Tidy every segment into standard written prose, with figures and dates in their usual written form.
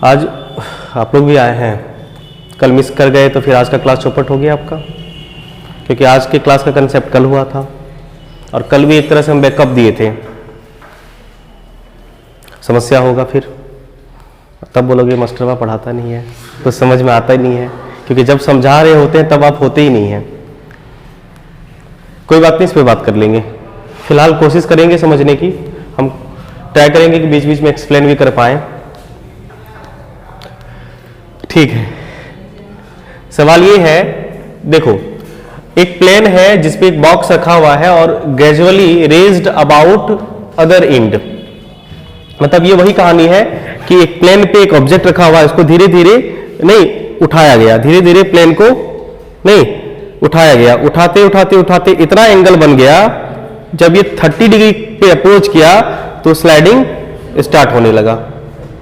आज आप लोग भी आए हैं, कल मिस कर गए तो फिर आज का क्लास चौपट हो गया आपका, क्योंकि आज के क्लास का कंसेप्ट कल हुआ था और कल भी एक तरह से हम बैकअप दिए थे। समस्या होगा फिर, तब बोलोगे मास्टरवा पढ़ाता नहीं है, कुछ समझ में आता ही नहीं है, क्योंकि जब समझा रहे होते हैं तब आप होते ही नहीं हैं। कोई बात नहीं, इस पर बात कर लेंगे। फिलहाल कोशिश करेंगे समझने की, हम ट्राई करेंगे कि बीच बीच में एक्सप्लेन भी कर पाए। ठीक है, सवाल ये है, देखो एक प्लेन है जिसपे एक बॉक्स रखा हुआ है और gradually raised about other and. मतलब ये वही कहानी है कि एक प्लेन पे एक ऑब्जेक्ट रखा हुआ है, उसको धीरे धीरे नहीं उठाया गया, धीरे धीरे प्लेन को नहीं उठाया गया, उठाते उठाते उठाते इतना एंगल बन गया, जब ये 30 डिग्री पे अप्रोच किया तो स्लाइडिंग स्टार्ट होने लगा।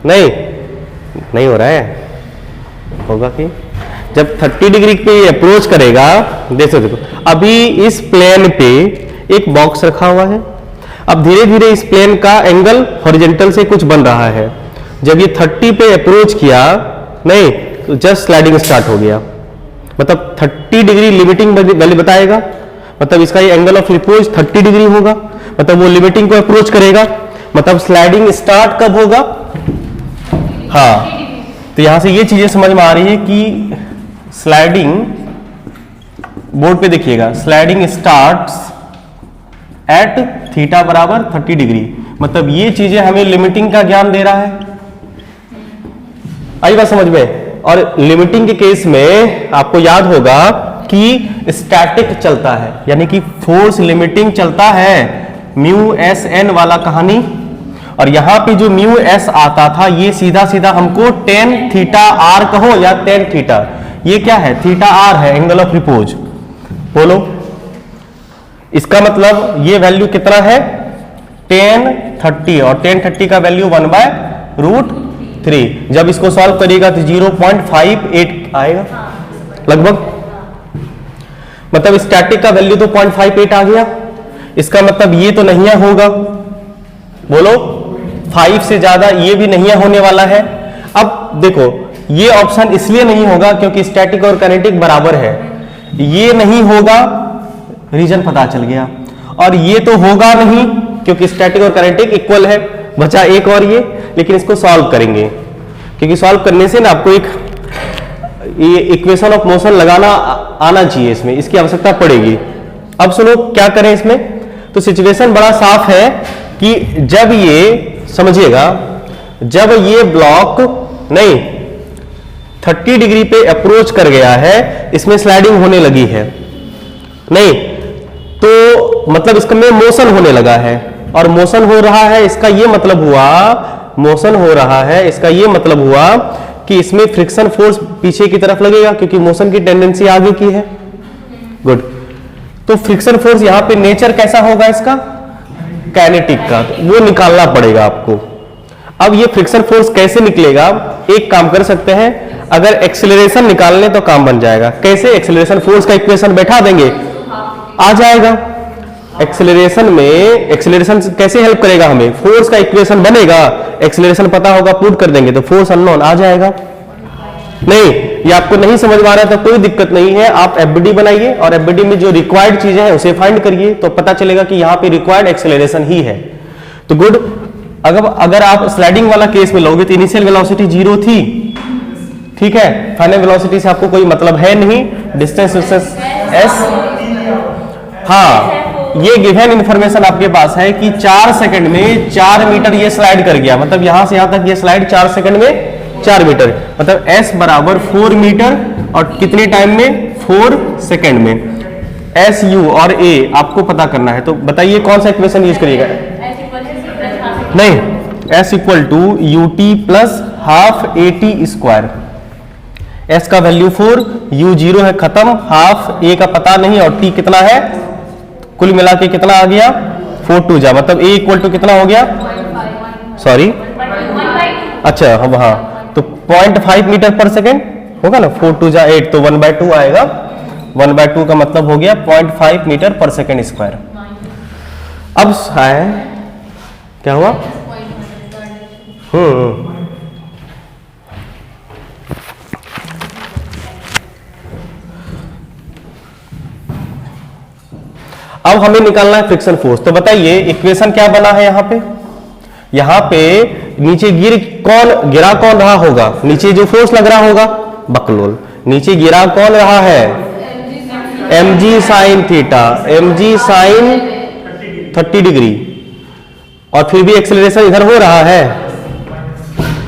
नहीं हो रहा है, होगा कि जब 30 डिग्री पे अप्रोच करेगा, देखो अभी इस प्लेन पे एक बॉक्स रखा हुआ है, अब धीरे धीरे इस प्लेन का एंगल हॉरिजॉन्टल से कुछ बन रहा है, जब ये 30 पे अप्रोच किया नहीं तो जस्ट स्लाइडिंग स्टार्ट हो गया। मतलब 30 डिग्री लिमिटिंग वैल्यू बताएगा, मतलब इसका ये एंगल ऑफ अप्रोच 30 डिग्री होगा, मतलब वो लिमिटिंग को अप्रोच करेगा, मतलब स्लाइडिंग स्टार्ट कब होगा। हाँ, तो यहां से ये चीजें समझ में आ रही है कि स्लाइडिंग, बोर्ड पे देखिएगा, स्लाइडिंग स्टार्ट्स एट थीटा बराबर 30 डिग्री। मतलब ये चीजें हमें लिमिटिंग का ज्ञान दे रहा है। आई बात समझ में। और लिमिटिंग के केस में आपको याद होगा कि स्टैटिक चलता है, यानी कि फोर्स लिमिटिंग चलता है, म्यू एस एन वाला कहानी। और यहां पे जो म्यू एस आता था ये सीधा सीधा हमको टेन थीटा आर कहो या टेन थीटा, ये क्या है, थीटा आर है, एंगल ऑफ रिपोज। बोलो, इसका मतलब ये वैल्यू कितना है, टेन 30, और टेन 30 का वैल्यू 1/√3। जब इसको सॉल्व करिएगा तो 0.58 आएगा लगभग। मतलब स्टैटिक का वैल्यू तो 0.58 आ गया, इसका मतलब ये तो नहीं होगा, बोलो 5 से ज्यादा ये भी नहीं होने वाला है। अब देखो ये ऑप्शन इसलिए नहीं होगा क्योंकि स्टैटिक और काइनेटिक बराबर है, ये नहीं होगा, रीजन पता चल गया। और ये तो होगा नहीं क्योंकि स्टैटिक और काइनेटिक इक्वल है, बचा एक और ये, लेकिन इसको सॉल्व करेंगे, क्योंकि सॉल्व करने से ना आपको एक ये इक्वेशन ऑफ मोशन लगाना आना चाहिए, इसमें इसकी आवश्यकता पड़ेगी। अब सुनो क्या करें इसमें, तो सिचुएशन बड़ा साफ है कि जब ये समझिएगा, जब ये ब्लॉक नहीं 30 डिग्री पे अप्रोच कर गया है, इसमें स्लाइडिंग होने लगी है नहीं, तो मतलब इसका में मोशन होने लगा है, और मोशन हो रहा है, इसका ये मतलब हुआ, मोशन हो रहा है इसका ये मतलब हुआ कि इसमें फ्रिक्शन फोर्स पीछे की तरफ लगेगा, क्योंकि मोशन की टेंडेंसी आगे की है। गुड, तो फ्रिक्शन फोर्स यहां पे नेचर कैसा होगा इसका, काइनेटिक का, वो निकालना पड़ेगा आपको। अब ये फ्रिक्शन फोर्स कैसे निकलेगा, एक काम कर सकते हैं, अगर एक्सेलरेशन निकालने तो काम बन जाएगा। कैसे, एक्सेलरेशन फोर्स का इक्वेशन बैठा देंगे, आ जाएगा। एक्सेलरेशन में एक्सेलरेशन कैसे हेल्प करेगा हमें, फोर्स का इक्वेशन बनेगा, एक्सेलरेशन पता होगा, पुट कर देंगे तो फोर्स अननोन आ जाएगा। नहीं, ये आपको नहीं समझ में आ रहा है तो कोई दिक्कत नहीं है, आप एफबीडी बनाइए और एफबीडी में जो रिक्वायर्ड चीजें हैं उसे फाइंड करिए, तो पता चलेगा कि यहाँ पे रिक्वायर्ड एक्सेलरेशन ही है। तो गुड, अगर आप स्लाइडिंग वाला केस में लोगे तो इनिशियल वेलोसिटी 0 थी, ठीक है, फाइनल वेलोसिटी से आपको कोई मतलब है नहीं, डिस्टेंस एस। हाँ, ये गिवन इंफॉर्मेशन आपके पास है कि 4 सेकंड में 4 मीटर ये स्लाइड कर गया, मतलब यहां से यहां तक ये स्लाइड 4 सेकंड में 4 मीटर, मतलब s बराबर 4 मीटर, और कितने टाइम में, 4 सेकंड में। एस यू और ए आपको पता करना है, तो बताइए कौन सा इक्वेशन यूज करिएगा। नहीं, s equal to u t plus half a t square. s का वैल्यू 4, u 0 है, खत्म, हाफ a का पता नहीं, और t कितना है, कुल मिला के कितना आ गया, 4 2 जा, मतलब a इक्वल टू कितना हो गया, सॉरी, अच्छा हाँ, तो 0.5 मीटर पर सेकेंड होगा ना, 4 2 जा 8, तो 1/2 आएगा, 1/2 का मतलब हो गया 0.5 मीटर पर सेकेंड स्क्वायर। अब क्या हुआ, अब हमें निकालना है फ्रिक्शन फोर्स। तो बताइए इक्वेशन क्या बना है यहाँ पे नीचे गिरा कौन रहा होगा, नीचे जो फोर्स लग रहा होगा बकलोल, नीचे गिरा कौन रहा है mg sine theta, mg sine 30 degree, और फिर भी एक्सेलरेशन इधर हो रहा है।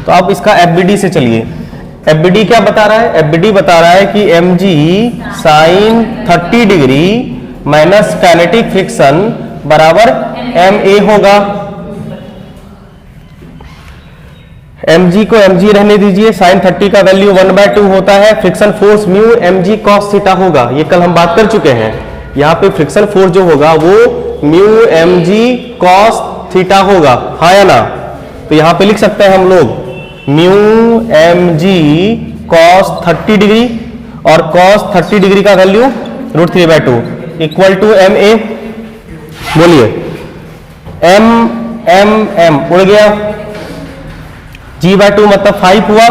तो आप इसका एफबीडी से चलिए, एफबीडी क्या बता रहा है, एफबीडी बता रहा है कि mg sine 30 degree minus kinetic friction बराबर ma होगा। mg को mg रहने दीजिए, साइन 30 का वैल्यू 1/2 होता है, friction force mu mg cos theta होगा, ये कल हम बात कर चुके हैं। यहाँ पे फ्रिक्शन फोर्स जो होगा वो म्यू mg cos थीटा होगा, हाँ या ना। तो यहाँ पे लिख सकते हैं हम लोग म्यू mg cos 30 डिग्री, और cos 30 डिग्री का वैल्यू √3/2 इक्वल टू ma। बोलिए m उड़ गया, g/2 मतलब 5 हुआ,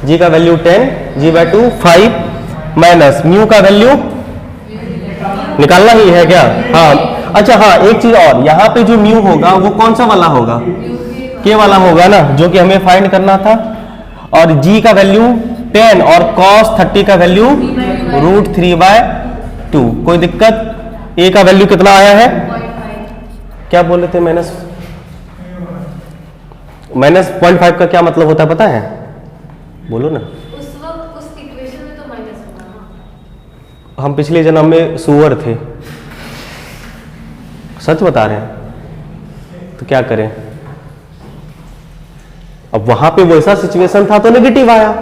g का वैल्यू 10, g/2 5 माइनस म्यू का वैल्यू निकालना ही है क्या, हाँ। अच्छा हाँ, एक चीज और, यहाँ पे जो म्यू होगा वो कौन सा वाला होगा, के वाला होगा ना, जो कि हमें फाइंड करना था। और g का वैल्यू 10 और cos 30 का वैल्यू √3/2। कोई दिक्कत, a का वैल्यू कितना आया है, क्या बोल रहे थे, माइनस 0.5 का क्या मतलब होता है पता है, बोलो ना। उस वक्त उस इक्वेशन में तो माइनस होगा। हम पिछले जन्म में सुअर थे, सच बता रहे हैं, तो क्या करें। अब वहां पे वैसा सिचुएशन था तो नेगेटिव आया,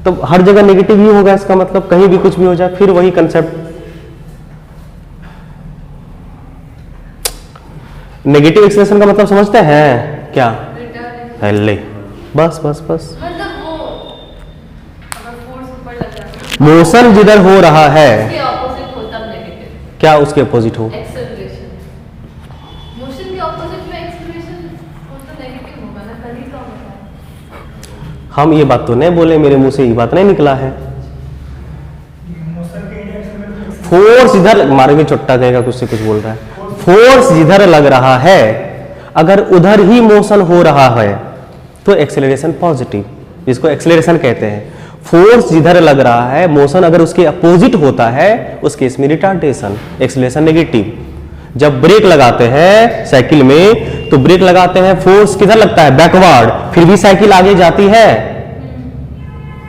तो हर जगह नेगेटिव ही होगा, इसका मतलब कहीं भी कुछ भी हो जाए, फिर वही कंसेप्ट। नेगेटिव एक्सप्रेशन का मतलब समझते हैं क्या, ले बस बस बस, मतलब वो अगर फोर्स ऊपर लग रहा है, मोशन जिधर हो रहा है उसके ऑपोजिट होता है नेगेटिव, क्या उसके अपोजिट हो, एक्सेलरेशन। मोशन के ऑपोजिट में एक्सेलरेशन वो तो नेगेटिव होगा ना, तभी तो होता है। हम ये बात तो नहीं बोले, मेरे मुंह से ये बात नहीं निकला है। फोर्स इधर मारे में चुट्टा कहेगा, कुछ से कुछ बोल रहा है, फोर्स जिधर लग रहा है अगर उधर ही मोशन हो रहा है तो एक्सेलरेशन पॉजिटिव, इसको एक्सेलरेशन कहते हैं। फोर्स जिधर लग रहा है, मोशन अगर उसके अपोजिट होता है उस केस में रिटार्डेशन, एक्सेलरेशन नेगेटिव। जब ब्रेक लगाते हैं साइकिल में तो ब्रेक लगाते हैं, फोर्स किधर लगता है, बैकवर्ड, फिर भी साइकिल आगे जाती है।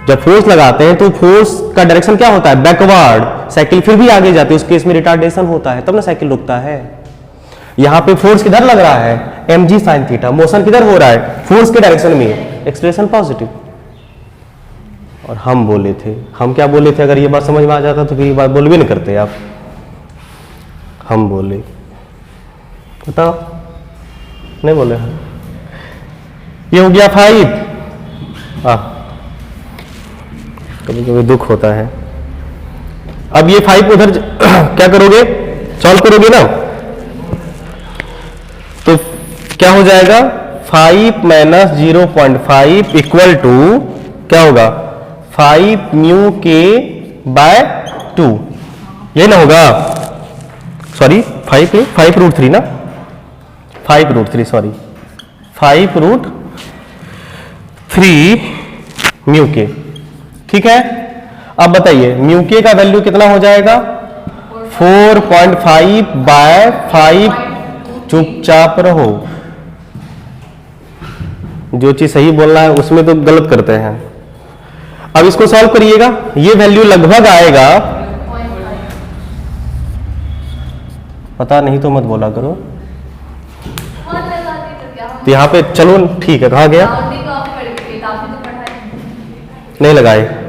जब फोर्स लगाते हैं तो फोर्स का डायरेक्शन क्या होता है, बैकवर्ड, साइकिल फिर भी आगे जाती है, उस केस में रिटार्डेशन होता है, तब ना साइकिल रुकता है। यहां पे फोर्स किधर लग रहा है, mg sin थीटा, मोशन किधर हो रहा है, फोर्स के डायरेक्शन में, एक्सेलरेशन पॉजिटिव। और हम बोले थे, हम क्या बोले थे, अगर ये बात समझ में आ जाता तो ये बात बोल भी नहीं करते आप। हम बोले, बताओ, नहीं बोले, ये हो गया 5। कभी कभी दुख होता है। अब ये 5 उधर क्या करोगे, सॉल्व करोगे ना, तो क्या हो जाएगा, 5 माइनस 0.5 इक्वल टू क्या होगा, 5 म्यू के बाय 2, ये ना होगा, सॉरी 5 √3 ना, 5 √3 सॉरी 5 √3 म्यू के, ठीक है। अब बताइए म्यू के का वैल्यू कितना हो जाएगा, 4.5/5। चुपचाप रहो, जो चीज सही बोलना है उसमें तो गलत करते हैं। अब इसको सॉल्व करिएगा, ये वैल्यू लगभग आएगा, पता नहीं तो मत बोला करो। तो यहाँ पे चलो ठीक है, कहाँ गया, नहीं लगाए,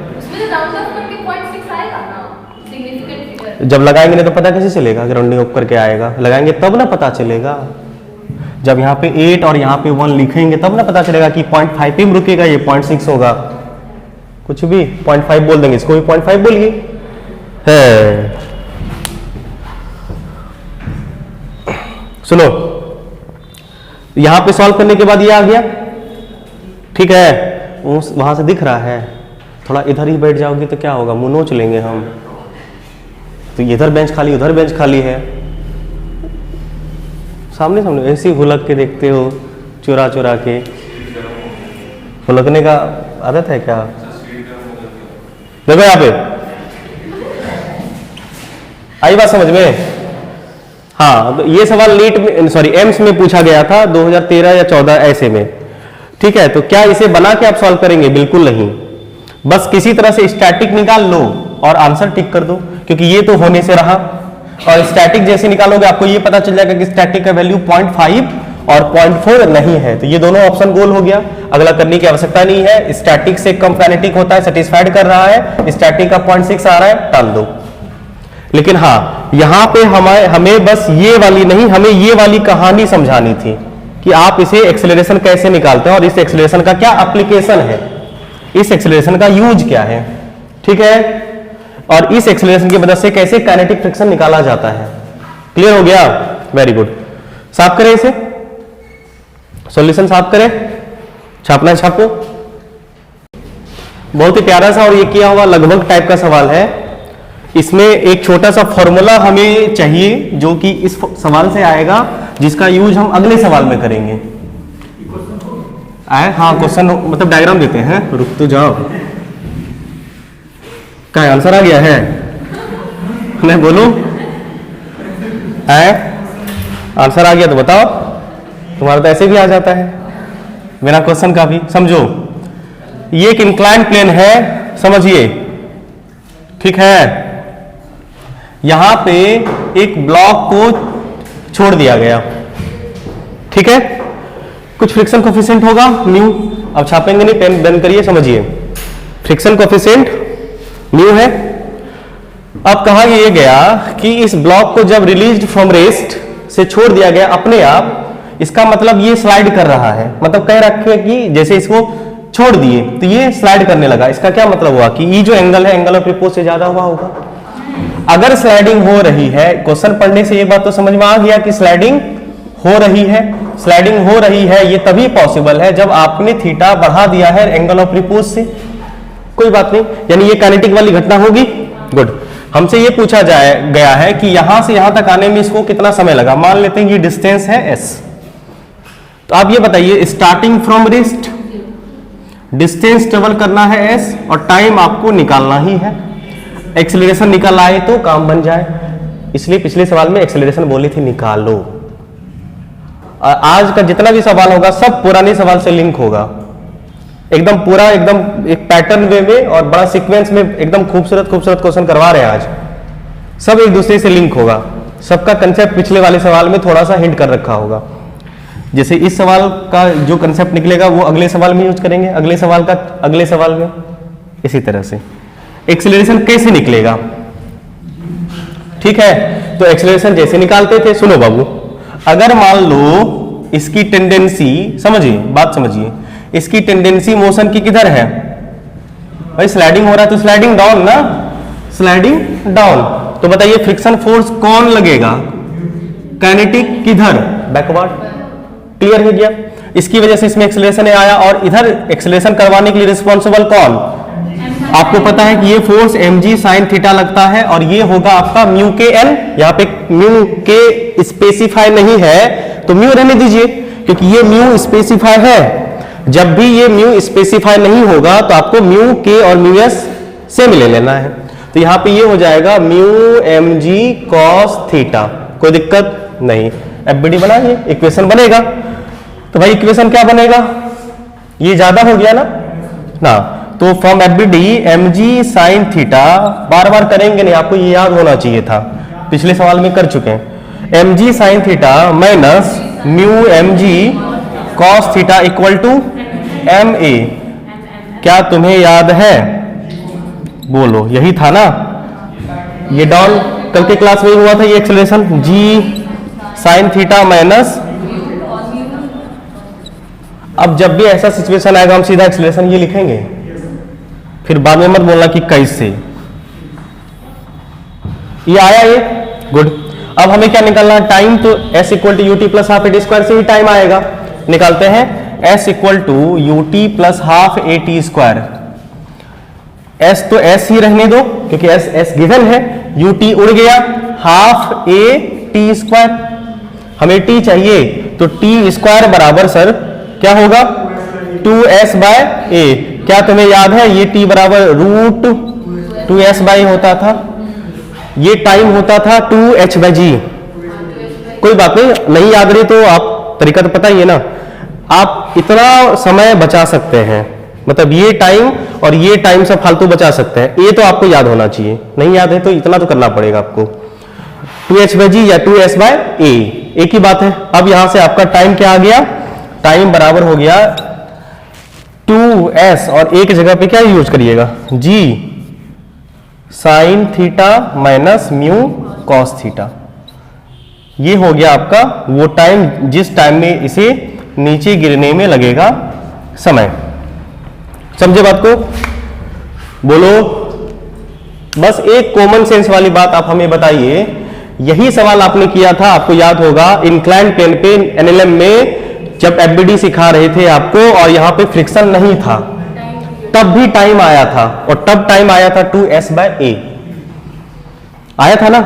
जब लगाएंगे नहीं तो पता कैसे चलेगा, राउंडिंग अप करके आएगा, लगाएंगे तब ना पता चलेगा। जब यहाँ पे 8 और यहाँ पे 1 लिखेंगे तब ना पता चलेगा कि 0.5 पे रुकेगा, ये 0.6 होगा, कुछ भी 0.5 बोल देंगे, इसको भी 0.5 बोलिए है। सुनो, यहां पे सॉल्व करने के बाद ये आ गया, ठीक है, वहां से दिख रहा है, थोड़ा इधर ही बैठ जाओगे तो क्या होगा, मुंह नोच लेंगे हम। तो इधर बेंच खाली उधर बेंच खाली है, सामने सामने ऐसे ही हुलक के देखते हो, चुरा चुरा के। हुलकने का आदत है क्या? देखो यहाँ पे आई बात समझ में? हाँ, तो ये सवाल नीट में, सॉरी एम्स में पूछा गया था 2013 या 14 ऐसे में। ठीक है, तो क्या इसे बना के आप सॉल्व करेंगे? बिल्कुल नहीं, बस किसी तरह से स्टैटिक निकाल लो और आंसर टिक कर दो, क्योंकि ये तो होने से रहा। और स्टैटिक जैसे निकालोगे आपको ये पता चल जाएगा कि स्टैटिक का वैल्यू 0.5 और 0.4 नहीं है, तो ये दोनों ऑप्शन गोल हो गया, अगला करने की आवश्यकता नहीं है। स्टैटिक से कम काइनेटिक होता है, सेटिस्फाइड कर रहा है, स्टैटिक का 0.6 आ रहा है, टाल दो। लेकिन हाँ, यहां पे हमें बस ये वाली नहीं, हमें ये वाली कहानी समझानी थी कि आप इसे एक्सेलरेशन कैसे निकालते हैं और इस एक्सेलरेशन का क्या एप्लीकेशन है, इस एक्सेलरेशन का यूज क्या है। ठीक है, और इस एक्सेलरेशन की मदद से कैसे काइनेटिक फ्रिक्शन निकाला जाता है। क्लियर हो गया? Very good. साफ करें इसे, सॉल्यूशन साफ करें, छापना है छापो। बहुत ही प्यारा सा और ये किया हुआ लगभग टाइप का सवाल है। इसमें एक छोटा सा फॉर्मूला हमें चाहिए जो कि इस सवाल से आएगा, जिसका यूज हम अगले सवाल में करेंगे। आए? हाँ, क्वेश्चन मतलब डायग्राम देते हैं, रुक तो जाओ। क्या आंसर आ गया है? मैं बोलूं? आए? आंसर आ गया तो बताओ। तुम्हारा तो ऐसे भी आ जाता है बिना क्वेश्चन का भी। समझो, ये एक इंक्लाइन प्लेन है, समझिए। ठीक है, यहां पे एक ब्लॉक को छोड़ दिया गया। ठीक है, कुछ फ्रिक्शन कोफिशिएंट होगा म्यू, अब छापेंगे नहीं, पेन बंद करिए, समझिए। फ्रिक्शन कोफिशिएंट म्यू है। अब कहा यह गया कि इस ब्लॉक को जब रिलीज्ड फ्रॉम रेस्ट से छोड़ दिया गया अपने आप, इसका मतलब ये स्लाइड कर रहा है, मतलब कह रखे कि जैसे इसको छोड़ दिए तो ये स्लाइड करने लगा। इसका क्या मतलब हुआ कि ये जो एंगल है, एंगल ऑफ रिपोज से ज्यादा हुआ होगा। अगर स्लाइडिंग हो रही है, क्वेश्चन पढ़ने से ये बात तो समझ में आ गया कि स्लाइडिंग हो रही है। स्लाइडिंग हो रही है ये तभी पॉसिबल है जब आपने थीटा बढ़ा दिया है एंगल ऑफ रिपोज से। कोई बात नहीं, यानी ये काइनेटिक वाली घटना होगी। गुड। हमसे ये पूछा गया है कि यहां से यहां तक आने में इसको कितना समय लगा। मान लेते हैं ये डिस्टेंस है s, तो आप ये बताइए starting from rest distance travel करना है s और टाइम आपको निकालना ही है। एक्सेलरेशन निकल आए तो काम बन जाए, इसलिए पिछले सवाल में एक्सेलरेशन बोली थी निकालो। आज का जितना भी सवाल होगा सब पुराने सवाल से लिंक होगा, एकदम पूरा, एकदम एक पैटर्न वे में और बड़ा सीक्वेंस में एकदम खूबसूरत खूबसूरत क्वेश्चन करवा रहे हैं आज। सब एक दूसरे से लिंक होगा, सबका कंसेप्ट पिछले वाले सवाल में थोड़ा सा हिंट कर रखा होगा। जैसे इस सवाल का जो कंसेप्ट निकलेगा वो अगले सवाल में यूज करेंगे, अगले सवाल का अगले सवाल में। इसी तरह से एक्सेलरेशन कैसे निकलेगा। ठीक है, तो एक्सेलरेशन जैसे निकालते थे, सुनो बाबू, अगर मान लो इसकी टेंडेंसी, समझिए बात समझिए, इसकी टेंडेंसी मोशन की किधर है भाई, स्लाइडिंग हो रहा है तो स्लाइडिंग डाउन ना, स्लाइडिंग डाउन। तो बताइए फ्रिक्शन फोर्स कौन लगेगा, काइनेटिक किधर, बैकवर्ड। क्लियर हो गया, इसकी वजह से इसमें एक्सेलरेशन आया। और इधर एक्सेलरेशन करवाने के लिए रिस्पॉन्सिबल कौन, आपको पता है कि ये फोर्स mg sin थीटा लगता है और ये होगा आपका म्यू के एन। यहाँ पे म्यू के स्पेसिफाई नहीं है तो म्यू रहने दीजिए, क्योंकि ये म्यू स्पेसिफाई है। जब भी ये म्यू स्पेसिफाई नहीं होगा तो आपको म्यू के और म्यू एस सेम ले लेना है। तो यहाँ पे ये हो जाएगा म्यू mg cos थीटा, कोई दिक्कत नहीं। एफबीडी बनाइए, इक्वेशन बनेगा। तो भाई इक्वेशन क्या बनेगा, ये ज्यादा हो गया ना। तो from FBD mg sin theta, बार बार करेंगे नहीं, आपको ये याद होना चाहिए था, पिछले सवाल में कर चुके हैं। mg sin theta minus mu mg cos theta equal to ma। क्या तुम्हें याद है, बोलो, यही था ना। ये डाउन कल के क्लास में हुआ था, ये acceleration g sin theta minus. अब जब भी ऐसा सिचुएशन आएगा हम सीधा एक्सेलरेशन ये लिखेंगे, फिर बाद में मत बोलना कि कैसे। ये आया ये, गुड। अब हमें क्या निकालना है, टाइम। तो s equal to u t plus half a t square से ही टाइम आएगा, निकालते हैं। s equal to u t plus half a t square. s तो s ही रहने दो क्योंकि एस एस गिवन है, यू टी उड़ गया, हाफ ए टी स्क्वायर, हमें टी चाहिए तो टी स्क्वायर बराबर सर क्या होगा 2s बाय ए। क्या तुम्हें याद है ये टी बराबर रूट 2s बाई होता था, ये टाइम होता था 2h बाई जी। कोई बात नहीं याद रही तो आप तरीका तो पता ही है ना, आप इतना समय बचा सकते हैं, मतलब ये टाइम और ये टाइम से फालतू बचा सकते हैं, ये तो आपको याद होना चाहिए। नहीं याद है तो इतना तो करना पड़ेगा आपको, 2h बाई जी या 2s बाय ए, एक ही बात है। अब यहां से आपका टाइम क्या आ गया, टाइम बराबर हो गया 2s और एक जगह पे क्या यूज करिएगा g sine theta minus mu cos theta. ये हो गया आपका वो टाइम जिस टाइम में इसे नीचे गिरने में लगेगा समय। समझे बात को? बोलो। बस एक कॉमन सेंस वाली बात आप हमें बताइए, यही सवाल आपने किया था, आपको याद होगा इंक्लाइंड प्लेन पे एनएलएम में जब एफबीडी सिखा रहे थे आपको और यहां पे फ्रिक्शन नहीं था, तब भी टाइम आया था, और तब टाइम आया था 2s बाय ए आया था ना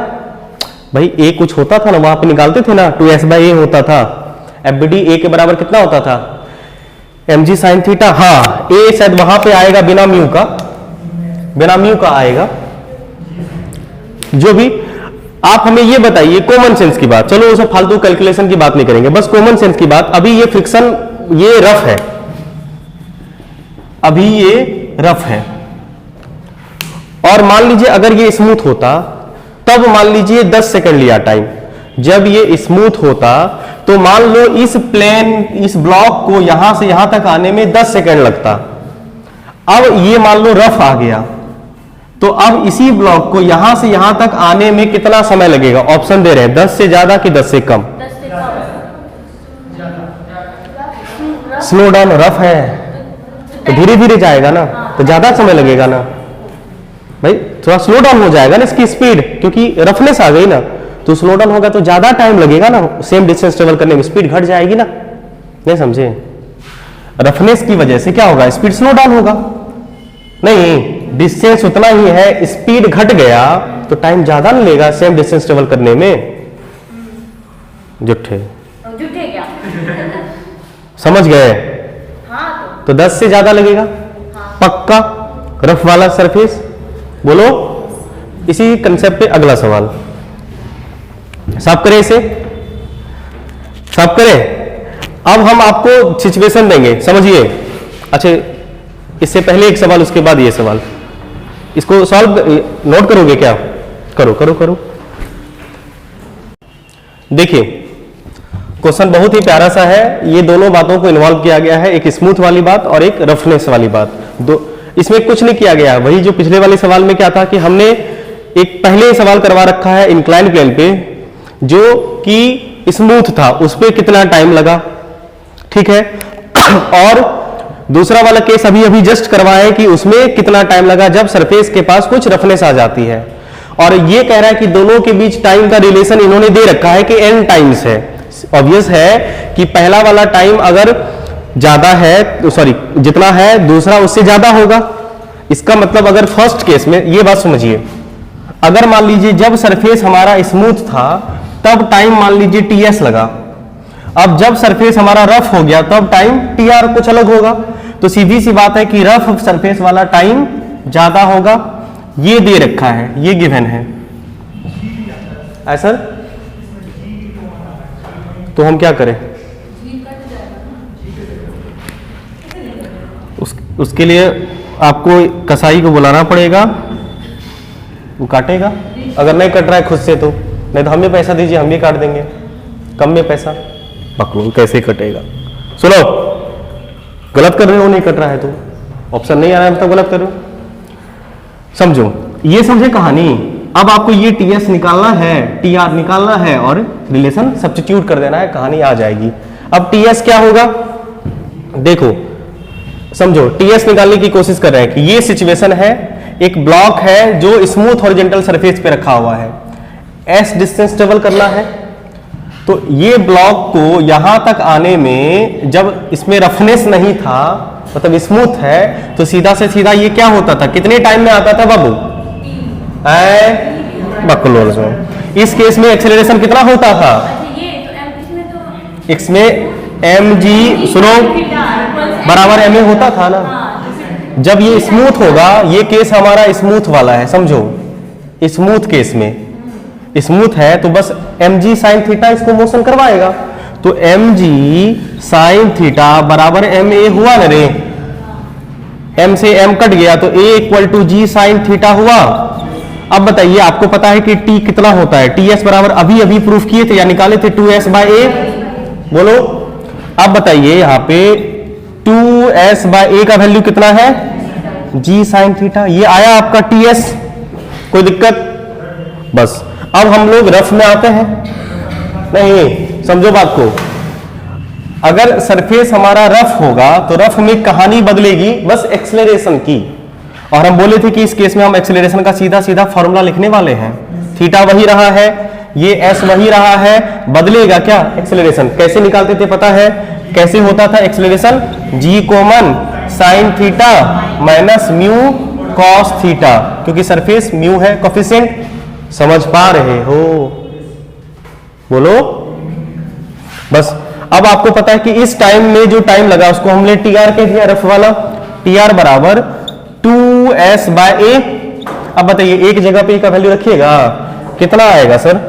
भाई। ए कुछ होता था ना वहां पे निकालते थे ना, 2s बाय ए होता था। एफबीडी ए के बराबर कितना होता था, mg साइन थीटा। हाँ ए शायद वहां पे आएगा बिना म्यू का आएगा। जो भी आप हमें ये बताइए कॉमन सेंस की बात, चलो उसे फालतू कैलकुलेशन की बात नहीं करेंगे, बस कॉमन सेंस की बात। अभी ये फ्रिक्शन ये रफ है, अभी ये रफ है, और मान लीजिए अगर ये स्मूथ होता तब मान लीजिए 10 सेकंड लिया टाइम। जब ये स्मूथ होता तो मान लो इस प्लेन इस ब्लॉक को यहां से यहां तक आने में 10 सेकंड लगता। अब ये मान लो रफ आ गया, तो अब इसी ब्लॉक को यहां से यहां तक आने में कितना समय लगेगा? ऑप्शन दे रहे हैं 10 से ज्यादा कि 10 से कम। स्लो डाउन, रफ है तो धीरे धीरे जाएगा ना, तो ज्यादा समय लगेगा ना भाई, थोड़ा स्लो डाउन हो जाएगा ना इसकी स्पीड, क्योंकि रफनेस आ गई ना, तो स्लो डाउन होगा तो ज्यादा टाइम लगेगा ना, सेम डिस्टेंस ट्रेवल करने में स्पीड घट जाएगी ना। नहीं समझे? रफनेस की वजह से क्या होगा, स्पीड स्लो डाउन होगा। नहीं, डिस्टेंस उतना ही है, स्पीड घट गया तो टाइम ज्यादा नहीं लेगा सेम डिस्टेंस ट्रेवल करने में। जुट्ठे क्या समझ गए? हाँ तो 10 से ज्यादा लगेगा पक्का रफ वाला सरफेस। बोलो। इसी कंसेप्ट पे अगला सवाल साफ करें, इसे साफ करें। अब हम आपको सिचुएशन देंगे, समझिए। अच्छा, इससे पहले एक सवाल, उसके बाद ये सवाल, इसको सॉल्व नोट करोगे क्या? करो करो करो। देखिए क्वेश्चन बहुत ही प्यारा सा है, ये दोनों बातों को इन्वॉल्व किया गया है, एक स्मूथ वाली बात और एक रफनेस वाली बात। दो इसमें कुछ नहीं किया गया, वही जो पिछले वाले सवाल में क्या था कि हमने एक पहले सवाल करवा रखा है इंक्लाइन प्लेन पे जो कि स्मूथ था, उस पर कितना टाइम लगा, ठीक है। और दूसरा वाला केस अभी अभी जस्ट करवाए कि उसमें कितना टाइम लगा जब सरफेस के पास कुछ रफनेस आ जाती है। और ये कह रहा है कि दोनों के बीच टाइम का रिलेशन इन्होंने दे रखा है कि n टाइम्स है। ऑब्वियस है कि पहला वाला टाइम अगर ज्यादा है, सॉरी जितना है दूसरा उससे ज्यादा होगा। इसका मतलब अगर फर्स्ट केस में, ये बात समझिए, अगर मान लीजिए जब सरफेस हमारा स्मूथ था तब टाइम मान लीजिए ts लगा, अब जब सरफेस हमारा रफ हो गया तब टाइम tr कुछ अलग होगा। तो सीधी सी बात है कि रफ सरफेस वाला टाइम ज्यादा होगा, ये दे रखा है, ये गिवन है ऐसा। तो हम क्या करें? उसके लिए आपको कसाई को बुलाना पड़ेगा, वो काटेगा। अगर नहीं कट रहा है खुद से तो, नहीं तो हमें पैसा दीजिए, हम भी काट देंगे कम में पैसा। बकलो कैसे कटेगा? सुनो, गलत कर रहे हो, नहीं कट रहा है तो ऑप्शन नहीं आ रहा है तो गलत कर रहे हो। समझो, ये समझे कहानी। अब आपको ये ts निकालना है, tr निकालना है और रिलेशन सब्स्टिट्यूट कर देना है, कहानी आ जाएगी। अब ts क्या होगा देखो, समझो, ts निकालने की कोशिश कर रहे हैं कि ये सिचुएशन है, एक ब्लॉक है जो स्मूथ हॉरिजॉन्टल सरफेस पे रखा हुआ है, s डिस्टेंस ट्रेवल करना है। तो ये ब्लॉक को यहां तक आने में जब इसमें रफनेस नहीं था, मतलब स्मूथ है, तो सीधा से सीधा ये क्या होता था, कितने टाइम में आता था बाबू? बकलोल में। इस केस में एक्सेलरेशन कितना होता था? ये तो इसमें तो इसमें एम जी सुनो बराबर एम ए होता था ना। जब ये स्मूथ होगा, ये केस हमारा स्मूथ वाला है, समझो स्मूथ केस में स्मूथ है तो बस एम जी साइन थीटा इसको मोशन करवाएगा, तो एम जी साइन थीटा बराबर एम ए हुआ ना रे, एम से एम कट गया तो A equal to G sine theta हुआ। अब बताइए, आपको पता है कि टी कितना होता है? टी एस बराबर अभी अभी प्रूफ किए थे या निकाले थे, 2s बाय ए। बोलो अब बताइए, यहाँ पे 2s बाय ए का वैल्यू कितना है? जी साइन थीटा। ये आया आपका टी एस, कोई दिक्कत? बस अब हम लोग रफ में आते हैं। नहीं समझो बात को, अगर सरफेस हमारा रफ होगा तो रफ में कहानी बदलेगी बस एक्सेलरेशन की, और हम बोले थे कि इस केस में हम एक्सेलरेशन का सीधा सीधा फॉर्मूला लिखने वाले हैं। थीटा वही रहा है, ये एस वही रहा है, बदलेगा क्या? एक्सेलरेशन। कैसे निकालते थे पता है? कैसे होता था acceleration? G common sine theta minus mu cos theta, क्योंकि सरफेस म्यू है कोफिशिएंट। समझ पा रहे हो? बोलो बस। अब आपको पता है कि इस टाइम में जो टाइम लगा उसको हमने टी आर कह दिया, रफ वाला। टी आर बराबर 2s बाय ए। अब बताइए, एक जगह पे का वैल्यू रखिएगा, कितना आएगा sir?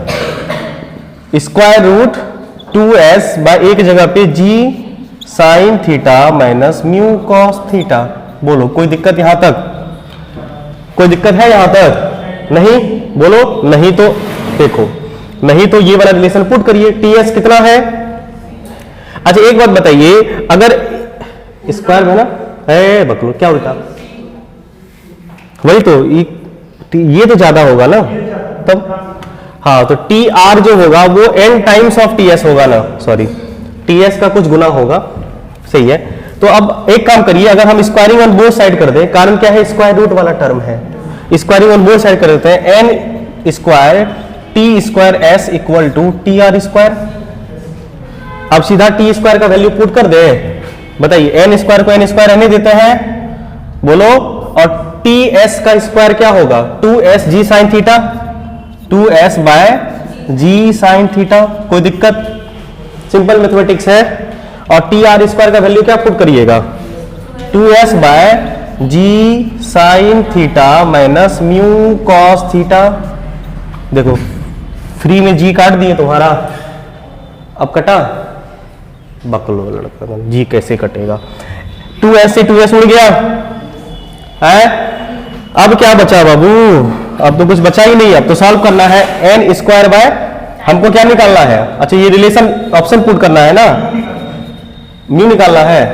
Square root 2s bye एक जगह पे G sine theta minus mu cos theta. बोलो कोई दिक्कत यहां तक? कोई दिक्कत है यहां तक? नहीं? बोलो नहीं तो देखो, नहीं तो ये वाला रिलेशन पुट करिए। टीएस कितना है? अच्छा एक बात बताइए, अगर स्क्वायर में ना है बकलो, क्या उल्टा? वही तो ये तो ज्यादा होगा ना तब। हाँ तो टी आर जो होगा वो n times of T S होगा ना, सॉरी टी एस का कुछ गुना होगा, सही है। तो अब एक काम करिए, अगर हम स्क्वायरिंग ऑन बोथ साइड कर दें, कारण क्या है? स्क्वायर रूट वाला टर्म है, स्क्वायरिंग ऑन बोथ साइड कर देते हैं। N square t square s equal to t are square. अब सीधा टी स्क्वायर का वैल्यू पुट कर दे। बताइए एन स्क्वायर को एन स्क्वायर रहने देते हैं, बोलो, और टी एस का स्क्वायर क्या होगा? 2s G sine theta, 2s by G sine theta. कोई दिक्कत? सिंपल मैथमेटिक्स है। और टी आर स्क्वायर का वैल्यू क्या पुट करिएगा? 2s by G sine theta minus mu cos theta. देखो फ्री में जी काट दिए तुम्हारा, अब कटा बकलो लड़का, जी कैसे कटेगा? 2s से 2s उड़ गया है। अब क्या बचा बाबू? अब तो कुछ बचा ही नहीं, अब तो सॉल्व करना है। एन स्क्वायर बाय, हमको क्या निकालना है? अच्छा ये रिलेशन ऑप्शन पुट करना है ना, म्यू निकालना है,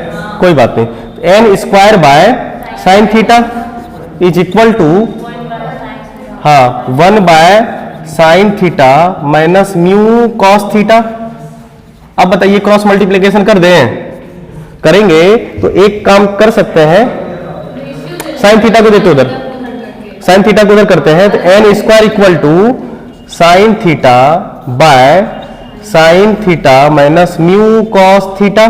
कोई बात नहीं। N square by sine theta is equal to, हाँ 1 by sine theta minus mu cos theta. अब बताइए क्रॉस मल्टीप्लीकेशन कर दें? करेंगे तो एक काम कर सकते हैं, साइन थीटा को देते उधर, साइन थीटा को उधर करते हैं, तो n square equal to sine theta by sine theta minus mu cos theta.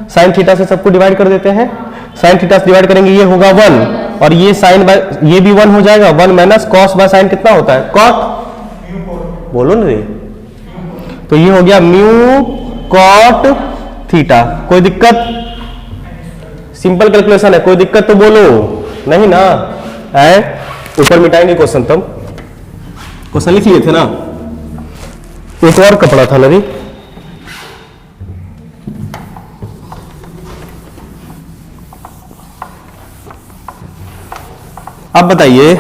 Sine theta से सबको डिवाइड कर देते हैं, साइन थीटा से डिवाइड करेंगे ये होगा 1, और ये साइन बाय ये भी 1 हो जाएगा। 1 माइनस कॉस बाय साइन कितना होता है? कॉट। बोलो ना रे, तो ये हो गया म्यू कॉट थीटा। कोई दिक्कत? सिंपल कैलकुलेशन है, कोई दिक्कत तो बोलो नहीं ना है। ऊपर मिटाएंगे क्वेश्चन, तब क्वेश्चन लिख लिए थे ना। एक और कपड़ा था नरी, अब बताइए,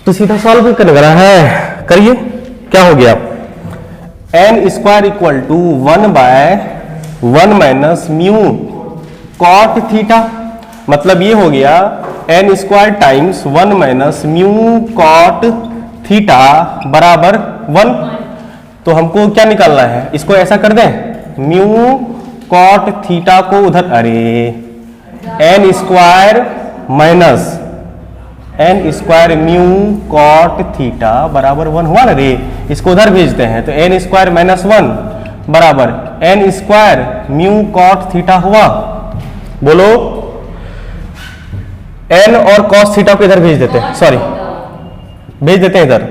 तो सीधा सॉल्व करना है, करिए। क्या हो गया? N square equal to 1 by 1 minus mu cot theta, मतलब ये हो गया n square times 1 minus mu cot theta बराबर 1। तो हमको क्या निकालना है? इसको ऐसा कर दें, म्यू कॉट थीटा को उधर, अरे n square minus n square mu cot theta बराबर 1 हुआ ना रे, इसको उधर भेजते हैं, तो एन स्क्वायर माइनस 1 बराबर n square mu cot theta हुआ। बोलो एन और कॉस थीटा को इधर भेज देते हैं, सॉरी भेज देते हैं इधर।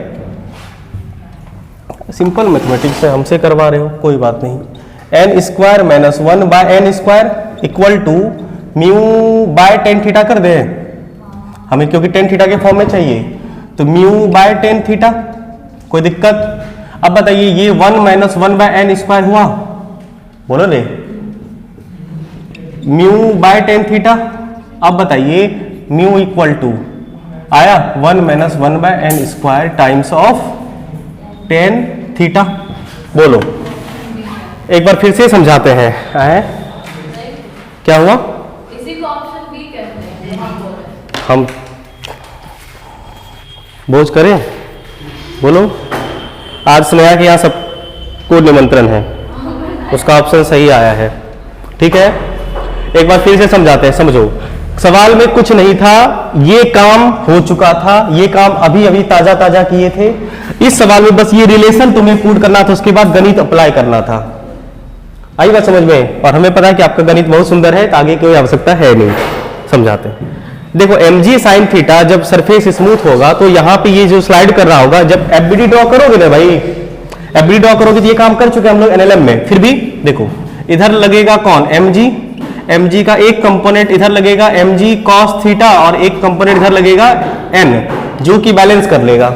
सिंपल मैथमेटिक्स है, हमसे करवा रहे हो कोई बात नहीं। N square minus 1 by n square equal to mu by tan theta कर दे हमें, क्योंकि टेन थीटा के फॉर्म में चाहिए, तो म्यू बाय टेन थीटा। कोई दिक्कत? अब बताइए ये 1 माइनस 1 बाय एन स्क्वायर हुआ, बोलो रे, म्यू बाय टेन थीटा। अब बताइए म्यू इक्वल टू आया 1 minus 1 by n square times of tan theta. बोलो एक बार फिर से समझाते हैं। आए क्या हुआ? इसी को ऑप्शन बी कहते हैं। हम बोझ करें? बोलो। आज स्नेहा के यहाँ सबको निमंत्रण है, उसका ऑप्शन सही आया है। ठीक है, एक बार फिर से समझाते हैं, समझो। सवाल में कुछ नहीं था, ये काम हो चुका था, ये काम अभी अभी ताजा ताजा किए थे। इस सवाल में बस ये रिलेशन तुम्हें प्रूव करना था, उसके बाद गणित अप्लाई करना था। आई बात समझ में? और हमें पता है कि आपका गणित बहुत सुंदर है, तो आगे कोई आवश्यकता है नहीं। समझाते हैं। देखो mg साइन थीटा जब सरफेस स्मूथ होगा तो यहाँ पे ये जो स्लाइड कर रहा होगा, जब एफबीडी ड्रॉ करोगे ना भाई, एफबीडी ड्रॉ करोगे तो ये काम कर चुके हम लोग एनएलएम में, फिर भी देखो इधर लगेगा कौन? mg का एक कंपोनेंट इधर लगेगा mg cos थीटा, और एक कंपोनेंट इधर लगेगा n, जो कि बैलेंस कर लेगा।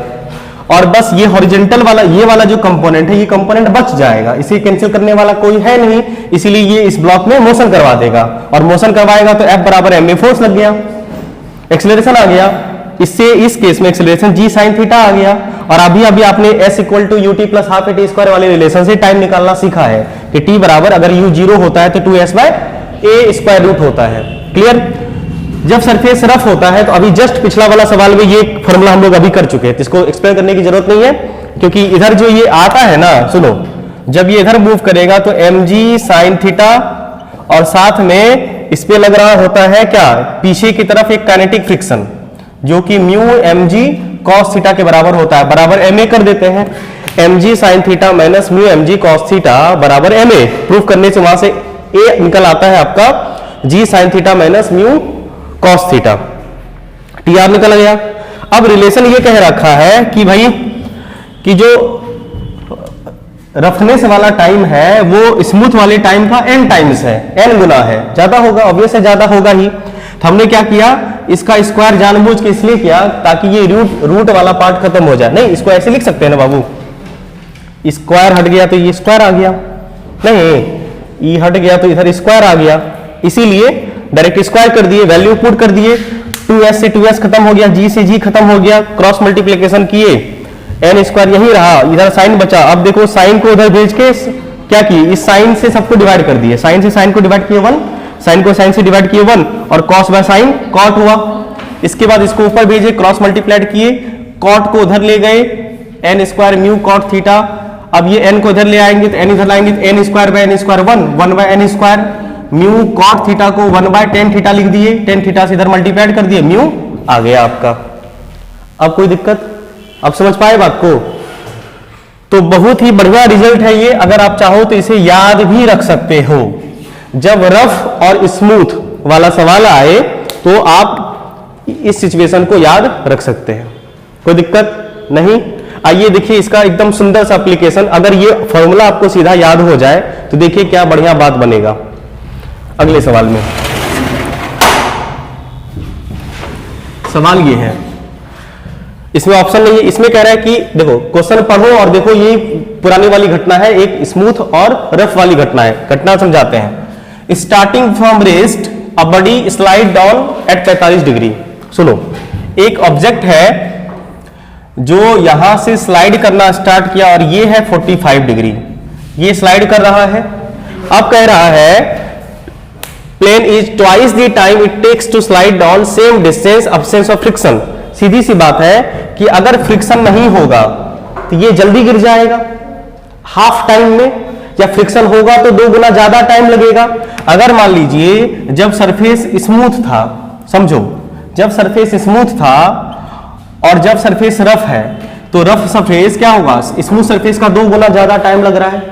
और बस ये हॉरिजेंटल वाला, ये वाला जो कंपोनेंट है, ये कंपोनेंट बच जाएगा, इसे कैंसिल करने वाला कोई है नहीं, इसीलिए ये इस ब्लॉक में मोशन करवा देगा। और मोशन करवाएगा तो F बराबर ma फोर्स लग गया, एक्सेलरेशन आ गया। इससे इस केस में एक्सेलरेशन g साइन थीटा आ गया। और अभी अभी आपने s equal to u t plus half a t square वाले रिलेशन से टाइम निकालना सीखा है कि t बराबर अगर u 0 होता है तो 2s bye a square root होता है। क्लियर? जब सरफेस रफ होता है तो अभी जस्ट पिछला वाला सवाल में ये फॉर्मूला हम लोग अभी कर चुके हैं, इसको एक्सप्लेन करने की जरूरत नहीं है, क्योंकि इधर जो ये आता है ना, सुनो, जब ये इधर मूव करेगा तो mg साइन थीटा, और साथ में इस पे लग रहा होता है क्या? पीछे की तरफ एक काइनेटिक फ्रिक्शन, जो कि म्यू mg cos थीटा के बराबर होता है, बराबर ma कर देते हैं। mg sine theta minus mu mg cos theta बराबर ma, प्रूफ करने से वहां से a निकल आता है आपका g sine theta minus mu cos theta, tr निकल गया। अब रिलेशन ये कह रखा है कि भाई कि जो रफनेस वाला टाइम है वो स्मूथ वाले टाइम का n टाइम्स है, n गुना है, ज्यादा होगा, ऑब्वियस है ज्यादा होगा ही। तो हमने क्या किया, इसका स्क्वायर जानबूझ के इसलिए किया ताकि ये रूट वाला पार्ट खत्म हो जाए। नहीं, इसको ऐसे लिख सकते हैं ना बाबू, स्क्वायर हट गया तो ये स्क्वायर आ गया, नहीं, ई हट गया तो इधर स्क्वायर आ गया, इसीलिए डायरेक्ट स्क्वायर कर दिए, वैल्यू पुट कर दिए, 2s से 2s खत्म हो गया, g से g खत्म हो गया, क्रॉस मल्टीप्लिकेशन किए, n स्क्वायर यही रहा, इधर साइन बचा। अब देखो साइन को उधर भेज के क्या किए, इस साइन से सबको डिवाइड कर दिए, साइन से साइन को डिवाइड किए 1, साइन को साइन से डिवाइड किए 1, और कॉस बाय साइन कॉट हुआ। इसके बाद इसको ऊपर भेजे, क्रॉस मल्टीप्लाइड किए, कॉट को उधर ले गए, n square mu cot theta. अब ये n को इधर ले आएंगे तो n इधर लाएंगे तो n square by n square 1 by n square, mu cot theta को 1 बाय टेन थीटा लिख दिए, टेन थीटा से इधर मल्टीप्लाइड कर दिए, म्यू आ गया आपका। अब कोई दिक्कत? अब समझ पाए बात को? तो बहुत ही बढ़िया रिजल्ट है ये, अगर आप चाहो तो इसे याद भी रख सकते हो। जब रफ और स्मूथ वाला सवाल आए तो आप इस सिचुएशन को याद रख सकते हैं, कोई दिक्कत नहीं। आइए देखिए इसका एकदम सुंदर सा एप्लीकेशन, अगर ये फॉर्मूला आपको सीधा याद हो जाए तो देखिए क्या बढ़िया बात बनेगा। अगले सवाल में सवाल ये है, इसमें ऑप्शन नहीं है, इसमें कह रहा है कि देखो क्वेश्चन पढ़ो और देखो ये पुरानी वाली घटना है, एक स्मूथ और रफ वाली घटना है। घटना समझाते हैं। Starting from rest a body slide down at 45 degree. सुनो, एक ऑब्जेक्ट है जो यहां से स्लाइड करना स्टार्ट किया और ये है 45 डिग्री, ये स्लाइड कर रहा है। अब कह रहा है plane is twice the time it takes to slide down same distance absence of friction. सीधी सी बात है कि अगर फ्रिक्शन नहीं होगा तो ये जल्दी गिर जाएगा हाफ टाइम में, या फ्रिक्शन होगा तो 2 गुना ज्यादा टाइम लगेगा। अगर मान लीजिए जब सरफेस स्मूथ था, समझो जब सरफेस स्मूथ था और जब सरफेस रफ है, तो रफ सरफेस क्या होगा, स्मूथ सरफेस का 2 गुना ज्यादा टाइम लग रहा है।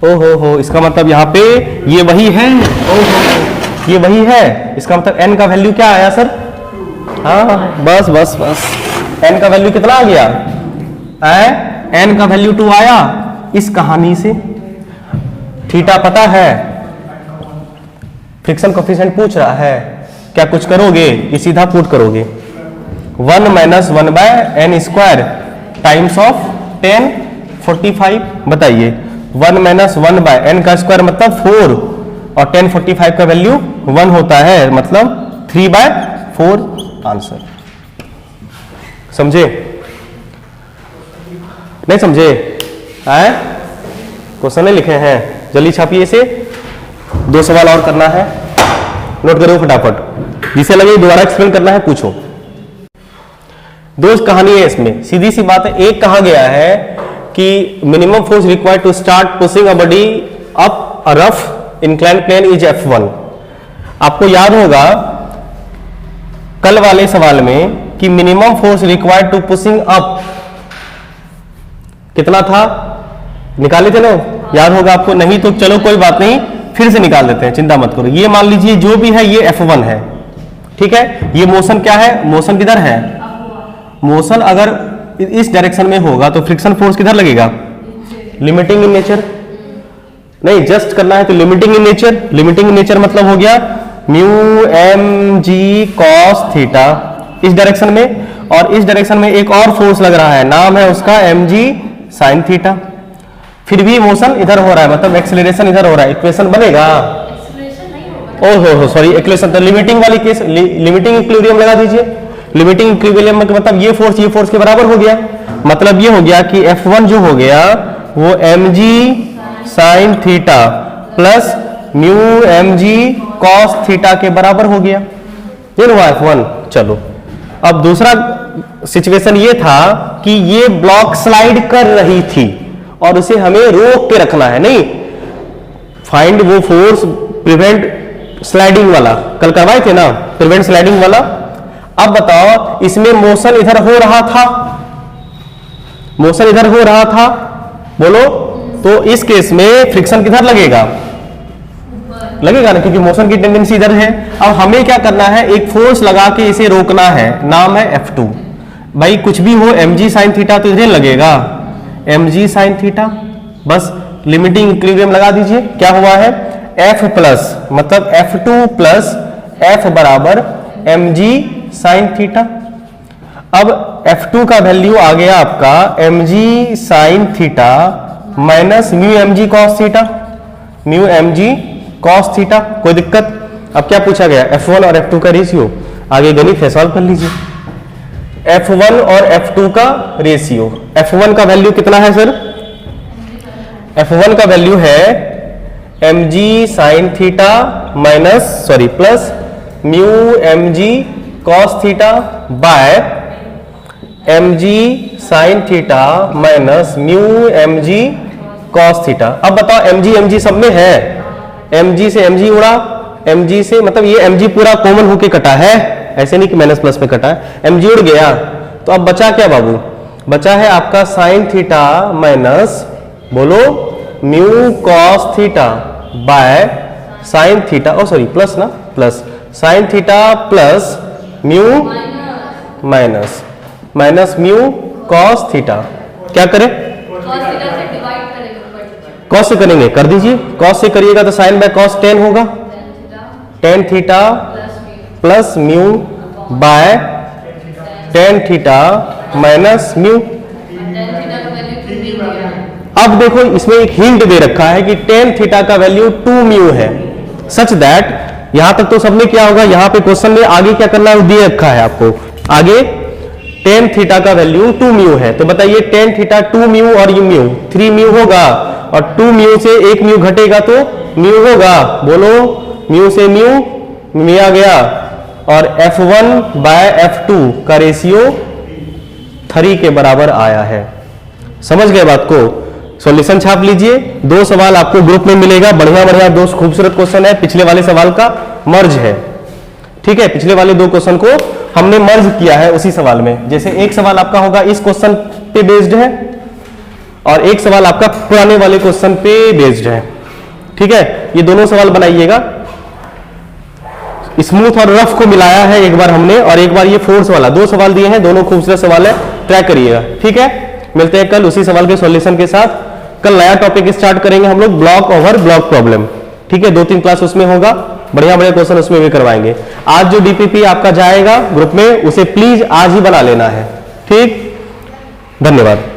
ओहो हो, इसका मतलब यहाँ पे ये वही है, ओहो ये वही है, इसका मतलब n का वैल्यू क्या आया सर? हाँ बस बस बस, एन का वैल्यू कितना आ गया, एन का वैल्यू 2 आया। इस कहानी से थीटा पता है, फ्रिक्शन कोफिशिएंट पूछ रहा है, क्या कुछ करोगे, ये सीधा पुट करोगे 1 minus 1 by n square times of 10 45। बताइए 1 माइनस 1 बाय एन का स्क्वायर मतलब 4 और 10 45 का वैल्यू 1 होता है, मतलब 3/4 आंसर। समझे नहीं समझे? क्वेश्चन नहीं लिखे हैं, जल्दी छापिए इसे। 2 सवाल और करना है, नोट करो फटाफट, जिसे लगे दोबारा एक्सप्लेन करना है पूछो। 2 कहानी है इसमें, सीधी सी बात है। एक कहा गया है कि minimum force required to start pushing a body up a rough incline plane is F1। आपको याद होगा कल वाले सवाल में कि minimum force required to pushing up कितना था, निकाले थे ना, याद होगा आपको। नहीं तो चलो कोई बात नहीं, फिर से निकाल देते हैं, चिंता मत करो। ये मान लीजिए जो भी है ये F1 है, ठीक है। ये मोशन क्या है, मोशन किधर है, मोशन अगर इस डायरेक्शन में होगा तो फ्रिक्शन फोर्स किधर लगेगा, लिमिटिंग इन नेचर। नहीं जस्ट करना है तो limiting in nature, limiting in nature मतलब हो गया mu m g cos theta इस डायरेक्शन में, और इस डायरेक्शन में एक और फोर्स लग रहा है, नाम है उसका एम जी साइन थीटा। फिर भी मोशन इधर हो रहा है, मतलब एक्सेलरेशन इधर हो रहा है। इक्वेशन बनेगा, ओहो सॉरी इक्वेशन, तो लिमिटिंग वाली केस लिमिटिंग इक्विलिब्रियम लगा दीजिए। लिमिटिंग इक्विलिब्रियम में मतलब ये फोर्स के बराबर हो गया, मतलब ये हो गया कि F1 जो हो गया वो mg sine theta plus mu mg cos theta के बराबर हो गया, ये हुआ F1। चलो अब दूसरा सिचुएशन ये था कि ये ब्लॉक स्लाइड कर रही थी और उसे हमें रोक के रखना है। नहीं फाइंड वो फोर्स प्रिवेंट स्लाइडिंग वाला, कल करवाए थे ना प्रिवेंट स्लाइडिंग वाला। अब बताओ इसमें मोशन इधर हो रहा था, मोशन इधर हो रहा था, बोलो तो इस केस में फ्रिक्शन किधर लगेगा, लगेगा ना, क्योंकि मोशन की टेंडेंसी इधर है। अब हमें क्या करना है, एक फोर्स लगा के इसे रोकना है, नाम है F2। भाई कुछ भी हो mg साइन थीटा तो इधर लगेगा, mg साइन थीटा, बस लिमिटिंग इक्विलिब्रियम लगा दीजिए। क्या हुआ है F प्लस मतलब F2 प्लस F बराबर mg साइन थीटा। अब F2 का वैल्यू आ गया आपका mg sine theta minus mu mg cos theta, mu mg cos theta. कोई दिक्कत? अब क्या पूछा गया, F1 और F2 का रेशियो। आगे गणित है, सॉल्व कर लीजिए। F1 और F2 का रेशियो, F1 का वैल्यू कितना है सर, F1 का वैल्यू है mg sine theta minus sorry plus mu mg cos theta bye mg sine theta minus mu mg cos theta. अब बताओ mg सब में है, mg से mg उड़ा, mg से मतलब ये mg पूरा कॉमन होके कटा है, ऐसे नहीं कि माइनस प्लस में कटा है, mg उड़ गया। तो अब बचा क्या बाबू, बचा है आपका साइन थीटा माइनस बोलो mu cos theta by sine theta, oh sorry plus ना, plus sine theta plus mu minus minus mu cos theta. क्या करें, कॉस से करेंगे, कर दीजिए। कॉस से करिएगा तो साइन बाय कॉस 10 होगा, tan theta plus mu by tan theta minus mu. अब देखो इसमें एक हिंट दे रखा है कि टेन थीटा का वैल्यू 2 म्यू है, सच दैट यहां तक तो सबने क्या होगा, यहां पे क्वेश्चन में आगे क्या करना है दे रखा है आपको, आगे टेन थीटा का वैल्यू 2 म्यू है। तो बताइए टेन थीटा 2 म्यू और ये म्यू 3 म्यू होगा, और 2 म्यू से 1 म्यू घटेगा तो म्यू होगा, बोलो म्यू से म्यू आ गया, और F1 बाय F2 का रेशियो 3 के बराबर आया है। समझ गए बात को? सॉल्यूशन छाप लीजिए। 2 सवाल आपको ग्रुप में मिलेगा, बढ़िया बढ़िया 2 खूबसूरत क्वेश्चन है, पिछले वाले सवाल का मर्ज है, ठीक है। पिछले वाले 2 क्वेश्चन को हमने मर्ज किया है उसी सवाल में। जैसे एक सवाल आपका होगा इस क्वेश्चन पे बेस्ड है, और एक सवाल आपका पुराने वाले क्वेश्चन पे बेस्ड है, ठीक है। ये दोनों सवाल बनाइएगा, स्मूथ और रफ को मिलाया है एक बार हमने, और एक बार ये फोर्स वाला। 2 सवाल दिए हैं, दोनों खूबसूरत सवाल है, ट्राई करिएगा। ठीक है, मिलते हैं कल उसी सवाल के सॉल्यूशन के साथ। कल नया टॉपिक स्टार्ट करेंगे हम लोग, ब्लॉक ओवर ब्लॉक प्रॉब्लम। ठीक है, 2-3 क्लास उसमें होगा, बढ़िया बढ़िया क्वेश्चन उसमें भी करवाएंगे। आज जो डीपीपी आपका जाएगा ग्रुप में, उसे प्लीज आज ही बना लेना है। ठीक, धन्यवाद।